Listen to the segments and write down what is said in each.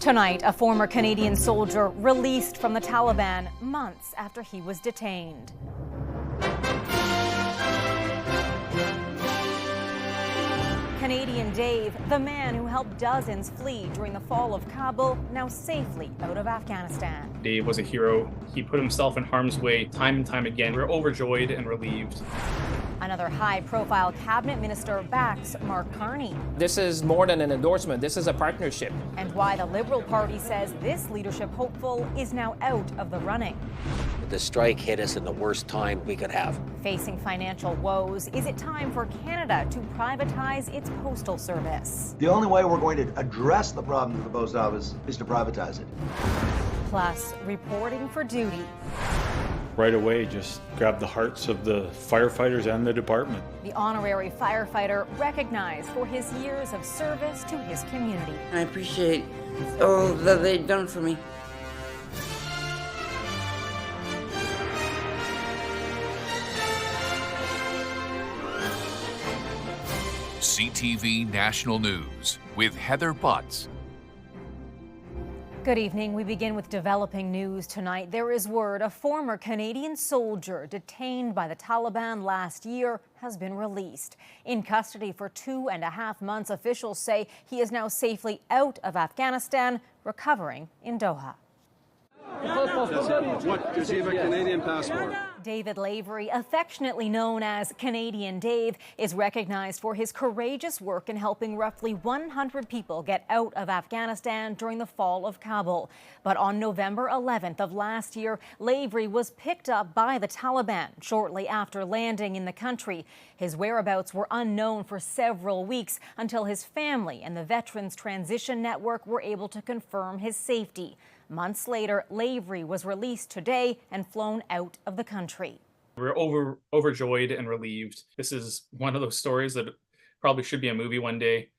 Tonight, a former Canadian soldier released from the Taliban months after he was detained. Canadian Dave, the man who helped dozens flee during the fall of Kabul, now safely out of Afghanistan. Dave was a hero. He put himself in harm's way time and time again. We're overjoyed and relieved. Another high-profile cabinet minister backs Mark Carney. This is more than an endorsement. This is a partnership. And why the Liberal Party says this leadership hopeful is now out of the running. The strike hit us in the worst time we could have. Facing financial woes, is it time for Canada to privatize its postal service? The only way we're going to address the problem of the post office is to privatize it. Plus, reporting for duty. Right away, just grabbed the hearts of the firefighters and the department. The honorary firefighter recognized for his years of service to his community. I appreciate all that they've done for me. CTV National News with Heather Butts. Good evening. We begin with developing news tonight. There is word a former Canadian soldier detained by the Taliban last year has been released. In custody for 2.5 months, officials say he is now safely out of Afghanistan, recovering in Doha. What? Does he have a Canadian passport? David Lavery, affectionately known as Canadian Dave, is recognized for his courageous work in helping roughly 100 people get out of Afghanistan during the fall of Kabul. But on November 11th of last year, Lavery was picked up by the Taliban shortly after landing in the country. His whereabouts were unknown for several weeks until his family and the Veterans Transition Network were able to confirm his safety. Months later, Lavery was released today and flown out of the country. We're overjoyed and relieved. This is one of those stories that probably should be a movie one day.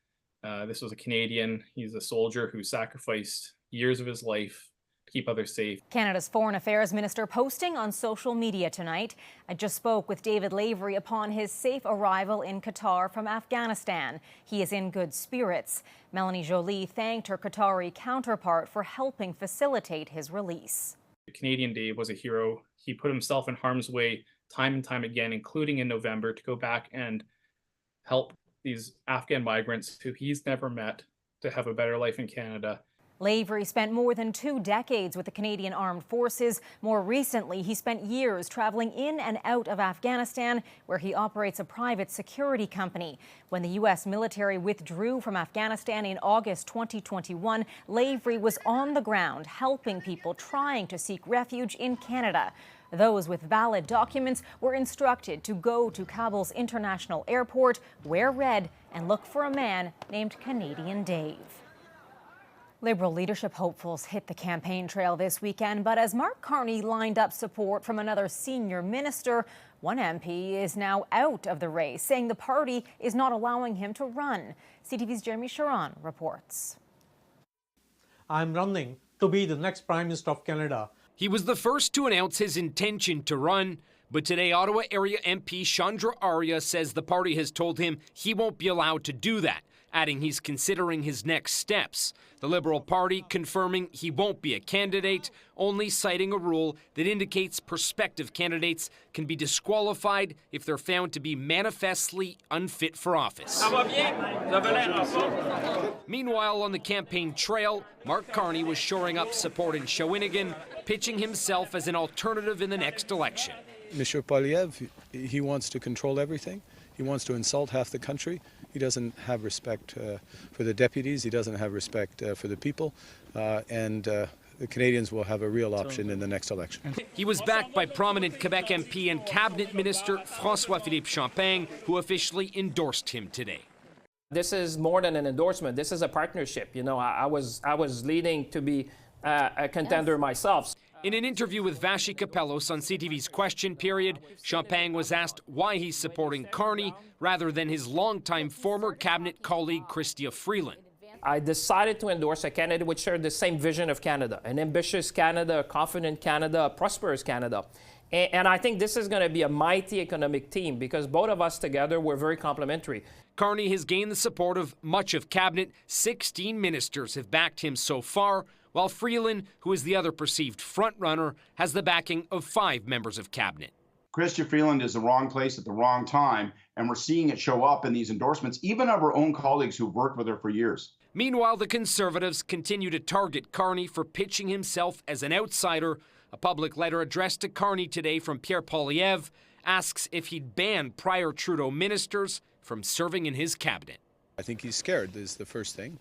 This was a Canadian. He's a soldier who sacrificed years of his life to keep others safe. Canada's Foreign Affairs Minister posting on social media tonight. I just spoke with David Lavery upon his safe arrival in Qatar from Afghanistan. He is in good spirits. Melanie Joly thanked her Qatari counterpart for helping facilitate his release. Canadian Dave was a hero. He put himself in harm's way time and time again, including in November, to go back and help these Afghan migrants who he's never met to have a better life in Canada. Lavery spent more than 2 decades with the Canadian Armed Forces. More recently, he spent years traveling in and out of Afghanistan, where he operates a private security company. When the U.S. military withdrew from Afghanistan in August 2021, Lavery was on the ground helping people trying to seek refuge in Canada. Those with valid documents were instructed to go to Kabul's international airport, wear red, and look for a man named Canadian Dave. Liberal leadership hopefuls hit the campaign trail this weekend, but as Mark Carney lined up support from another senior minister, one MP is now out of the race, saying the party is not allowing him to run. CTV's Jeremy Sharon reports. I'm running to be the next Prime Minister of Canada. He was the first to announce his intention to run, but today Ottawa area MP Chandra Arya says the party has told him he won't be allowed to do that, adding he's considering his next steps. The Liberal Party confirming he won't be a candidate, only citing a rule that indicates prospective candidates can be disqualified if they're found to be manifestly unfit for office. Meanwhile, on the campaign trail, Mark Carney was shoring up support in Shawinigan, pitching himself as an alternative in the next election. Monsieur Poilievre, he wants to control everything. He wants to insult half the country. He doesn't have respect for the deputies. He doesn't have respect for the people. And the Canadians will have a real option in the next election. He was backed by prominent Quebec MP and Cabinet Minister François-Philippe Champagne, who officially endorsed him today. This is more than an endorsement. This is a partnership. You know, I was leading to be a contender myself. In an interview with Vashi Capellos on CTV's Question Period, Champagne was asked why he's supporting Carney rather than his longtime former cabinet colleague Chrystia Freeland. I decided to endorse a candidate which shared the same vision of Canada, an ambitious Canada, a confident Canada, a prosperous Canada. And I think this is going to be a mighty economic team because both of us together were very complementary. Carney has gained the support of much of cabinet. 16 ministers have backed him so far, while Freeland, who is the other perceived frontrunner, has the backing of 5 members of cabinet. Chrystia Freeland is the wrong place at the wrong time, and we're seeing it show up in these endorsements, even of her own colleagues who've worked with her for years. Meanwhile, the Conservatives continue to target Carney for pitching himself as an outsider. A public letter addressed to Carney today from Pierre Poilievre asks if he'd ban prior Trudeau ministers from serving in his cabinet. I think he's scared is the first thing.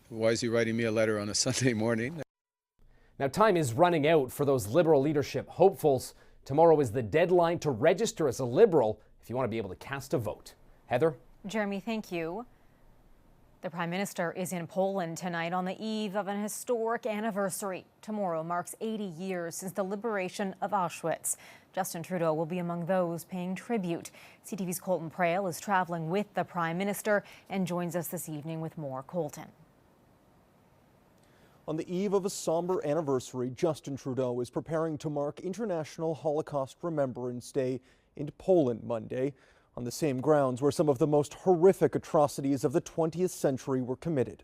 Why is he writing me a letter on a Sunday morning? Now, time is running out for those Liberal leadership hopefuls. Tomorrow is the deadline to register as a Liberal if you want to be able to cast a vote. Heather? Jeremy, thank you. The Prime Minister is in Poland tonight on the eve of an historic anniversary. Tomorrow marks 80 years since the liberation of Auschwitz. Justin Trudeau will be among those paying tribute. CTV's Colton Prale is traveling with the Prime Minister and joins us this evening with more. Colton. On the eve of a somber anniversary, Justin Trudeau is preparing to mark International Holocaust Remembrance Day in Poland Monday, on the same grounds where some of the most horrific atrocities of the 20th century were committed.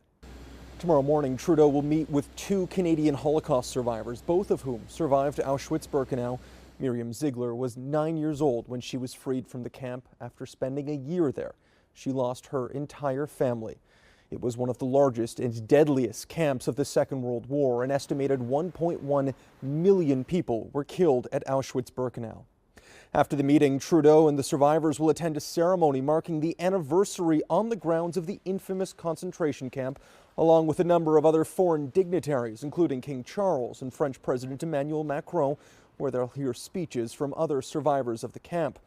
Tomorrow morning, Trudeau will meet with 2 Canadian Holocaust survivors, both of whom survived Auschwitz-Birkenau. Miriam Ziegler was 9 years old when she was freed from the camp after spending a year there. She lost her entire family. It was one of the largest and deadliest camps of the Second World War. An estimated 1.1 million people were killed at Auschwitz-Birkenau. After the meeting, Trudeau and the survivors will attend a ceremony marking the anniversary on the grounds of the infamous concentration camp, along with a number of other foreign dignitaries, including King Charles and French President Emmanuel Macron, where they'll hear speeches from other survivors of the camp.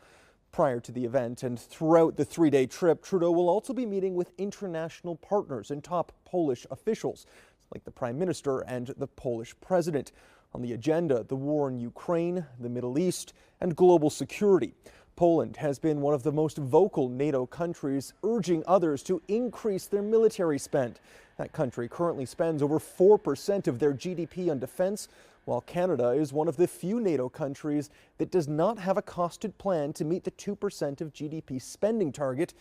Prior to the event and throughout the 3-day trip, Trudeau will also be meeting with international partners and top Polish officials, like the Prime Minister and the Polish President. On the agenda, the war in Ukraine, the Middle East, and global security. Poland has been one of the most vocal NATO countries, urging others to increase their military spend. That country currently spends over 4% of their GDP on defense, while Canada is one of the few NATO countries that does not have a costed plan to meet the 2% of GDP spending target.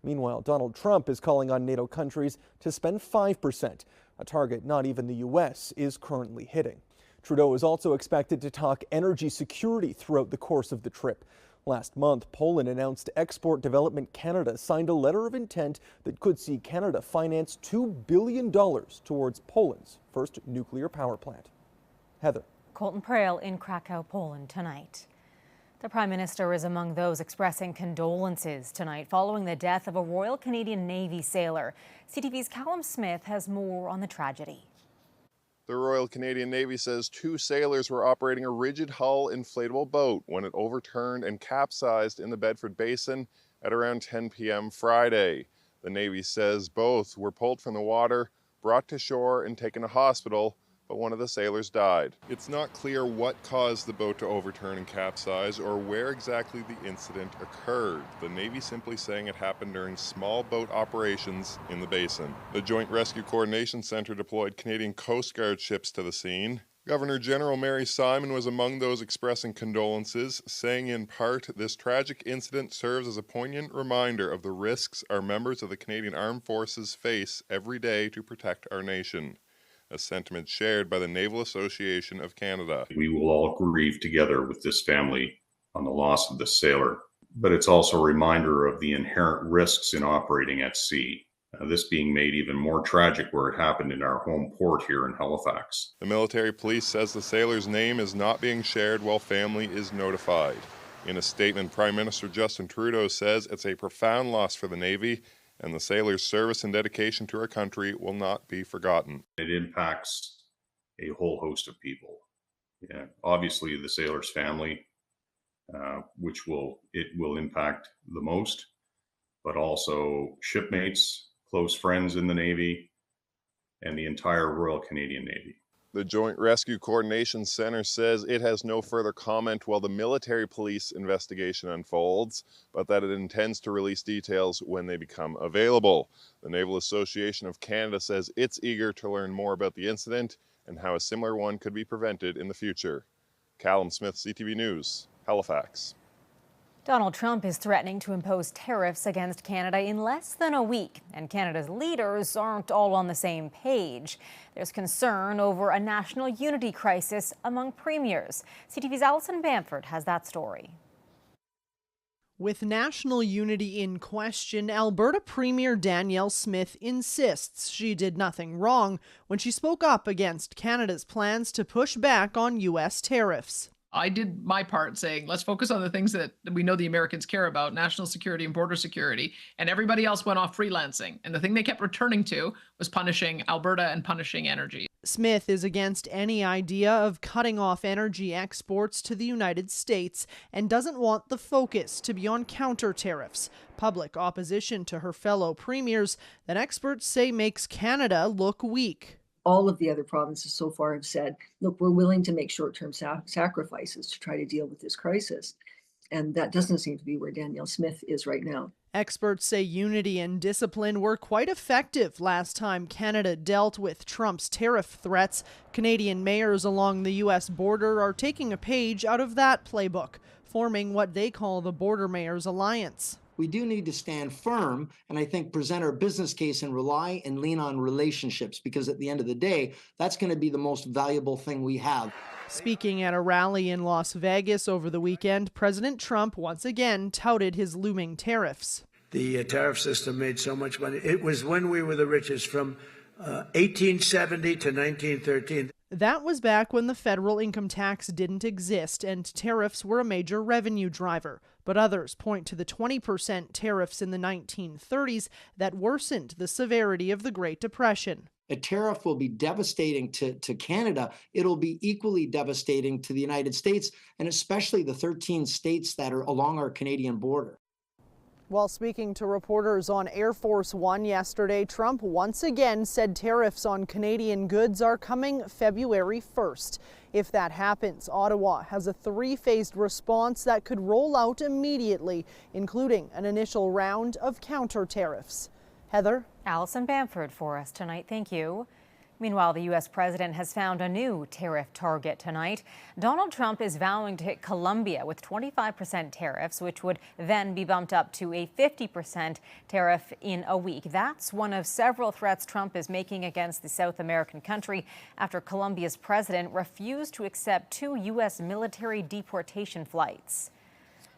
Meanwhile, Donald Trump is calling on NATO countries to spend 5%, a target not even the U.S. is currently hitting. Trudeau is also expected to talk energy security throughout the course of the trip. Last month, Poland announced Export Development Canada signed a letter of intent that could see Canada finance $2 billion towards Poland's first nuclear power plant. Heather. Colton Prale in Krakow, Poland tonight. The Prime Minister is among those expressing condolences tonight following the death of a Royal Canadian Navy sailor. CTV's Callum Smith has more on the tragedy. The Royal Canadian Navy says 2 sailors were operating a rigid hull inflatable boat when it overturned and capsized in the Bedford Basin at around 10 p.m. Friday. The Navy says both were pulled from the water, brought to shore, and taken to hospital, but one of the sailors died. It's not clear what caused the boat to overturn and capsize or where exactly the incident occurred. The Navy simply saying it happened during small boat operations in the basin. The Joint Rescue Coordination Centre deployed Canadian Coast Guard ships to the scene. Governor General Mary Simon was among those expressing condolences, saying in part, "This tragic incident serves as a poignant reminder of the risks our members of the Canadian Armed Forces face every day to protect our nation." A sentiment shared by the Naval Association of Canada. We will all grieve together with this family on the loss of the sailor, but it's also a reminder of the inherent risks in operating at sea. This being made even more tragic where it happened in our home port here in Halifax. The military police says the sailor's name is not being shared while family is notified. In a statement, Prime Minister Justin Trudeau says it's a profound loss for the Navy, and the sailor's service and dedication to our country will not be forgotten. It impacts a whole host of people. Obviously, the sailor's family, which will impact the most, but also shipmates, close friends in the Navy, and the entire Royal Canadian Navy. The Joint Rescue Coordination Centre says it has no further comment while the military police investigation unfolds, but that it intends to release details when they become available. The Naval Association of Canada says it's eager to learn more about the incident and how a similar one could be prevented in the future. Callum Smith, CTV News, Halifax. Donald Trump is threatening to impose tariffs against Canada in less than a week, and Canada's leaders aren't all on the same page. There's concern over a national unity crisis among premiers. CTV's Alison Bamford has that story. With national unity in question, Alberta Premier Danielle Smith insists she did nothing wrong when she spoke up against Canada's plans to push back on U.S. tariffs. I did my part saying, let's focus on the things that we know the Americans care about, national security and border security, and everybody else went off freelancing. And the thing they kept returning to was punishing Alberta and punishing energy. Smith is against any idea of cutting off energy exports to the United States and doesn't want the focus to be on counter tariffs, public opposition to her fellow premiers that experts say makes Canada look weak. All of the other provinces so far have said, look, we're willing to make short-term sacrifices to try to deal with this crisis. And that doesn't seem to be where Danielle Smith is right now. Experts say unity and discipline were quite effective last time Canada dealt with Trump's tariff threats. Canadian mayors along the U.S. border are taking a page out of that playbook, forming what they call the Border Mayors Alliance. We do need to stand firm and I think present our business case and rely and lean on relationships, because at the end of the day, that's going to be the most valuable thing we have. Speaking at a rally in Las Vegas over the weekend, President Trump once again touted his looming tariffs. The tariff system made so much money. It was when we were the richest, from 1870 to 1913. That was back when the federal income tax didn't exist and tariffs were a major revenue driver. But others point to the 20% tariffs in the 1930s that worsened the severity of the Great Depression. A tariff will be devastating to Canada. It'll be equally devastating to the United States, and especially the 13 states that are along our Canadian border. While speaking to reporters on Air Force One yesterday, Trump once again said tariffs on Canadian goods are coming February 1st. If that happens, Ottawa has a three-phased response that could roll out immediately, including an initial round of counter tariffs. Heather? Alison Bamford for us tonight. Thank you. Meanwhile, the U.S. president has found a new tariff target tonight. Donald Trump is vowing to hit Colombia with 25% tariffs, which would then be bumped up to a 50% tariff in a week. That's one of several threats Trump is making against the South American country after Colombia's president refused to accept 2 U.S. military deportation flights.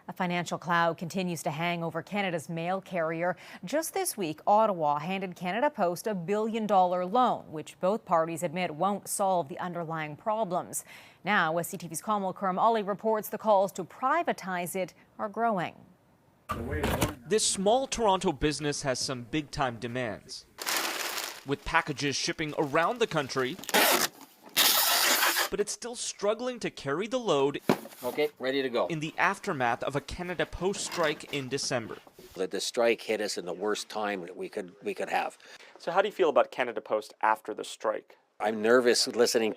A financial cloud continues to hang over Canada's mail carrier. Just this week, Ottawa handed Canada Post a $1 billion loan, which both parties admit won't solve the underlying problems. Now, as CTV's Kamal Karam-Ali reports, the calls to privatize it are growing. This small Toronto business has some big-time demands. With packages shipping around the country, but it's still struggling to carry the load. Okay, ready to go. In the aftermath of a Canada Post strike in December. The strike hit us in the worst time that we could have. So how do you feel about Canada Post after the strike? I'm nervous listening,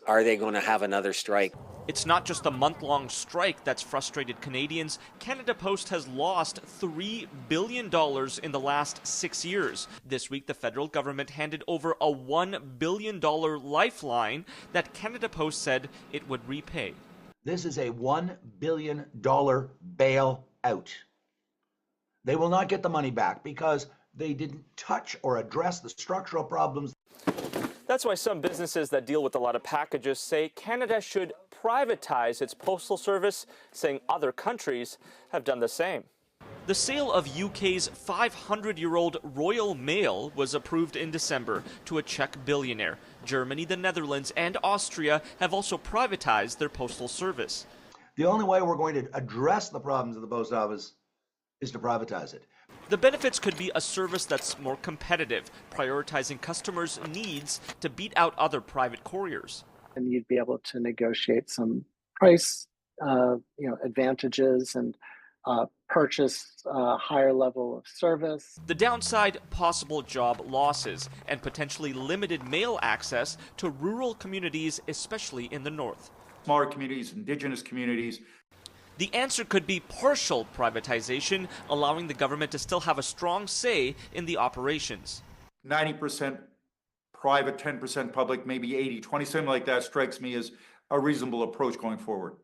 are they going to have another strike? It's not just the month-long strike that's frustrated Canadians. Canada Post has lost $3 billion in the last 6 years. This week, the federal government handed over a $1 billion lifeline that Canada Post said it would repay. This is a $1 billion bailout. They will not get the money back because they didn't touch or address the structural problems. That's why some businesses that deal with a lot of packages say Canada should privatize its postal service, saying other countries have done the same. The sale of UK's 500-year-old Royal Mail was approved in December to a Czech billionaire. Germany, the Netherlands, and Austria have also privatized their postal service. The only way we're going to address the problems of the post office is to privatize it. The benefits could be a service that's more competitive, prioritizing customers' needs to beat out other private couriers. And you'd be able to negotiate some price advantages and purchase a higher level of service. The downside, possible job losses and potentially limited mail access to rural communities, especially in the north. Smaller communities, indigenous communities. The answer could be partial privatization, allowing the government to still have a strong say in the operations. 90% private, 10% public, maybe 80-20, something like that strikes me as a reasonable approach going forward.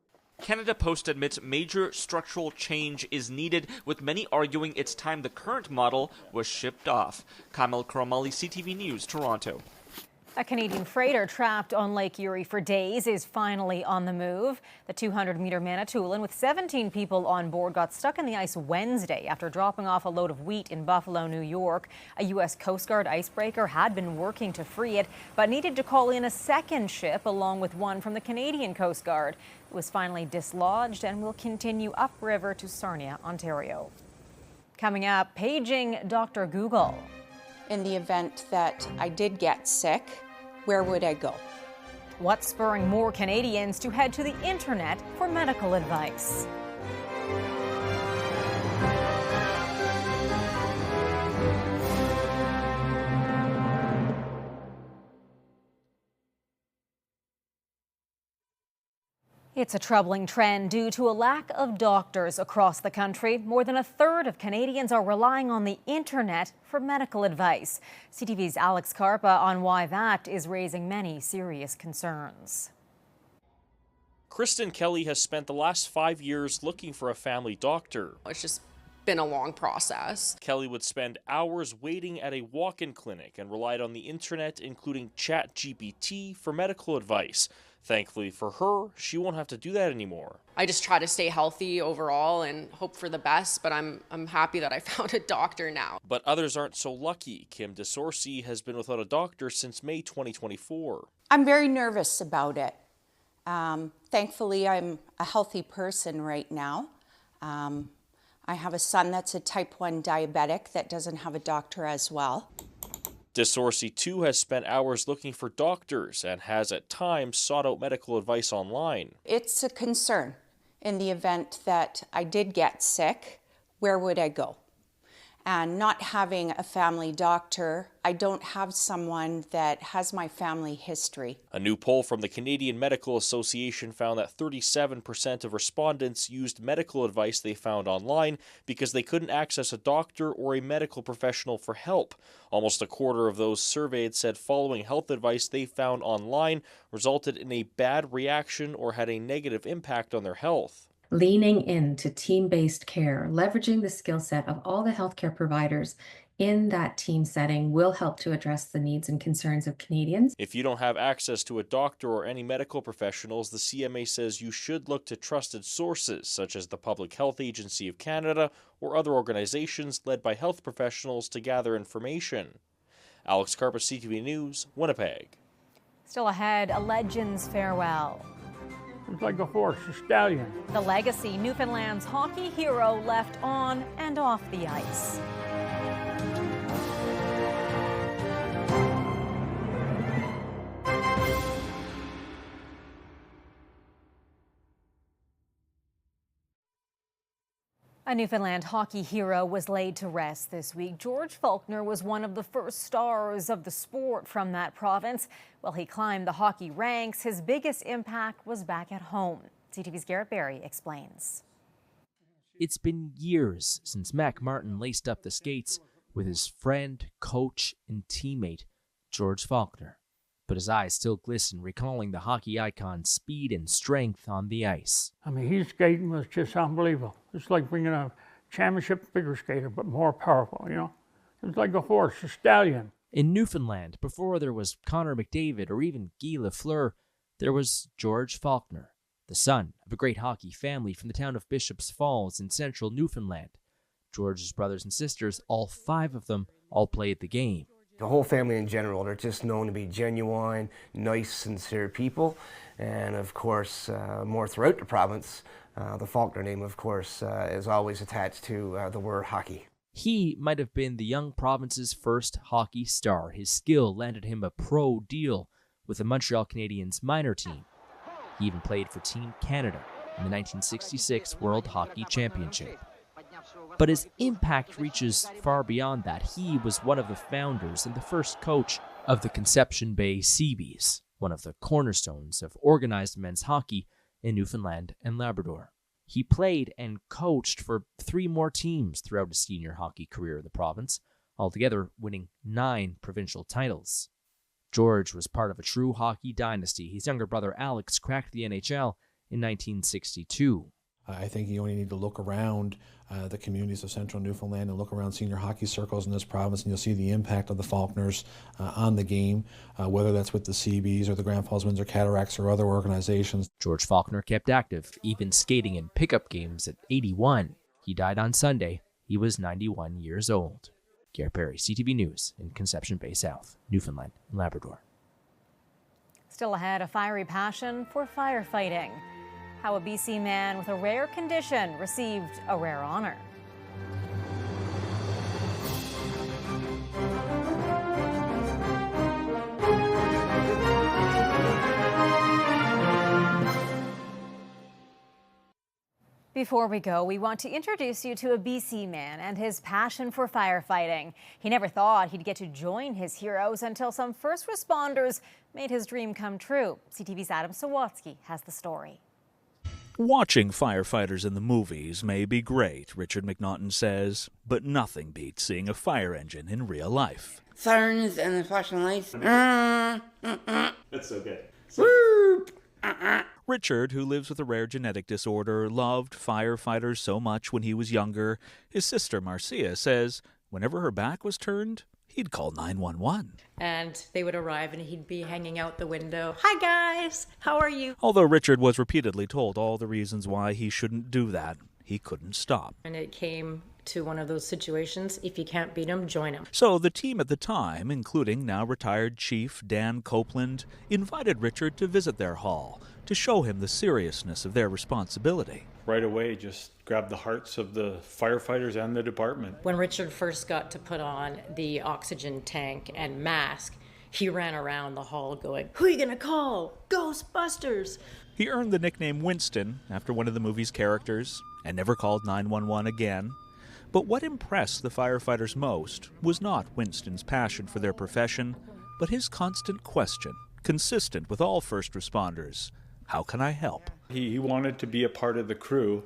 Canada Post admits major structural change is needed, with many arguing it's time the current model was shipped off. Kamil Karamali, CTV News, Toronto. A Canadian freighter trapped on Lake Erie for days is finally on the move. The 200-meter Manitoulin with 17 people on board got stuck in the ice Wednesday after dropping off a load of wheat in Buffalo, New York. A U.S. Coast Guard icebreaker had been working to free it, but needed to call in a second ship along with one from the Canadian Coast Guard. It was finally dislodged and will continue upriver to Sarnia, Ontario. Coming up, paging Dr. Google. In the event that I did get sick, where would I go? What's spurring more Canadians to head to the internet for medical advice? It's a troubling trend due to a lack of doctors across the country. More than a third of Canadians are relying on the internet for medical advice. CTV's Alex Karpa on why that is raising many serious concerns. Kristen Kelly has spent the last 5 years looking for a family doctor. It's just been a long process. Kelly would spend hours waiting at a walk-in clinic and relied on the internet, including ChatGPT, for medical advice. Thankfully for her, she won't have to do that anymore. I just try to stay healthy overall and hope for the best, but I'm happy that I found a doctor now. But others aren't so lucky. Kim DeSorcy has been without a doctor since May 2024. I'm very nervous about it. Thankfully, I'm a healthy person right now. I have a son that's a type 1 diabetic that doesn't have a doctor as well. DeSorcy, too, has spent hours looking for doctors and has at times sought out medical advice online. It's a concern. In the event that I did get sick, where would I go? And not having a family doctor, I don't have someone that has my family history. A new poll from the Canadian Medical Association found that 37% of respondents used medical advice they found online because they couldn't access a doctor or a medical professional for help. Almost a quarter of those surveyed said following health advice they found online resulted in a bad reaction or had a negative impact on their health. Leaning into team-based care, leveraging the skill set of all the healthcare providers in that team setting will help to address the needs and concerns of Canadians. If you don't have access to a doctor or any medical professionals, the CMA says you should look to trusted sources such as the Public Health Agency of Canada or other organizations led by health professionals to gather information. Alex Karpa, CTV News, Winnipeg. Still ahead, a legend's farewell. It's like a horse, a stallion. The legacy Newfoundland's hockey hero left on and off the ice. A Newfoundland hockey hero was laid to rest this week. George Faulkner was one of the first stars of the sport from that province. While he climbed the hockey ranks, his biggest impact was back at home. CTV's Garrett Berry explains. It's been years since Mac Martin laced up the skates with his friend, coach, and teammate, George Faulkner. But his eyes still glisten, recalling the hockey icon's speed and strength on the ice. I mean, his skating was just unbelievable. It's like bringing a championship figure skater, but more powerful, you know? It was like a horse, a stallion. In Newfoundland, before there was Connor McDavid or even Guy Lafleur, there was George Faulkner, the son of a great hockey family from the town of Bishop's Falls in central Newfoundland. George's brothers and sisters, all 5 of them, all played the game. The whole family in general, they're just known to be genuine, nice, sincere people. And of course, more throughout the province, the Faulkner name, of course, is always attached to the word hockey. He might have been the young province's first hockey star. His skill landed him a pro deal with the Montreal Canadiens minor team. He even played for Team Canada in the 1966 World Hockey Championship. But his impact reaches far beyond that. He was one of the founders and the first coach of the Conception Bay Seabees, one of the cornerstones of organized men's hockey in Newfoundland and Labrador. He played and coached for 3 more teams throughout his senior hockey career in the province, altogether winning 9 provincial titles. George was part of a true hockey dynasty. His younger brother Alex cracked the NHL in 1962. I think you only need to look around the communities of central Newfoundland and look around senior hockey circles in this province, and you'll see the impact of the Faulkners on the game, whether that's with the CBs or the Grand Falls Windsor Cataracts or other organizations. George Faulkner kept active, even skating in pickup games at 81. He died on Sunday. He was 91 years old. Gary Perry, CTV News in Conception Bay South, Newfoundland and Labrador. Still ahead, a fiery passion for firefighting. How a BC man with a rare condition received a rare honor. Before we go, we want to introduce you to a BC man and his passion for firefighting. He never thought he'd get to join his heroes until some first responders made his dream come true. CTV's Adam Sawatsky has the story. Watching firefighters in the movies may be great, Richard McNaughton says, but nothing beats seeing a fire engine in real life. Sirens and the flashing lights. That's so good. Richard, who lives with a rare genetic disorder, loved firefighters so much when he was younger. His sister, Marcia, says whenever her back was turned, he'd call 911. And they would arrive and he'd be hanging out the window. Hi guys, how are you? Although Richard was repeatedly told all the reasons why he shouldn't do that, he couldn't stop. And it came to one of those situations, if you can't beat them, join them. So the team at the time, including now retired Chief Dan Copeland, invited Richard to visit their hall to show him the seriousness of their responsibility. Right away, just grabbed the hearts of the firefighters and the department. When Richard first got to put on the oxygen tank and mask, he ran around the hall going, "Who are you gonna call? Ghostbusters!" He earned the nickname Winston after one of the movie's characters and never called 911 again. But what impressed the firefighters most was not Winston's passion for their profession, but his constant question, consistent with all first responders: how can I help? He wanted to be a part of the crew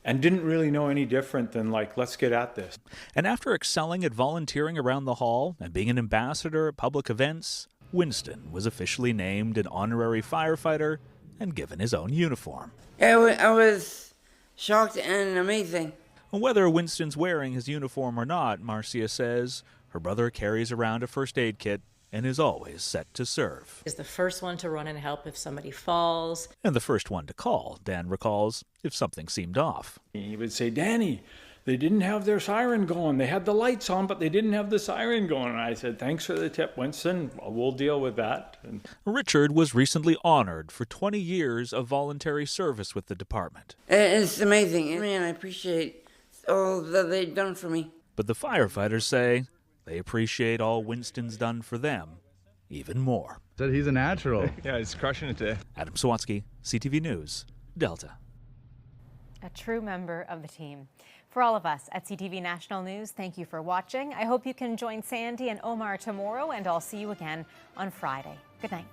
and didn't really know any different than, like, let's get at this. And after excelling at volunteering around the hall and being an ambassador at public events, Winston was officially named an honorary firefighter and given his own uniform. I was shocked and amazing. Whether Winston's wearing his uniform or not, Marcia says her brother carries around a first aid kit and is always set to serve. Is the first one to run and help if somebody falls. And the first one to call, Dan recalls, if something seemed off. He would say, "Danny, they didn't have their siren going. They had the lights on, but they didn't have the siren going." And I said, "Thanks for the tip, Winston. We'll deal with that." And Richard was recently honored for 20 years of voluntary service with the department. It's amazing. I mean, I appreciate all that they've done for me. But the firefighters say they appreciate all Winston's done for them even more. Said he's a natural. Yeah, he's crushing it today. Adam Sawatsky, CTV News, Delta. A true member of the team. For all of us at CTV National News, thank you for watching. I hope you can join Sandy and Omar tomorrow, and I'll see you again on Friday. Good night.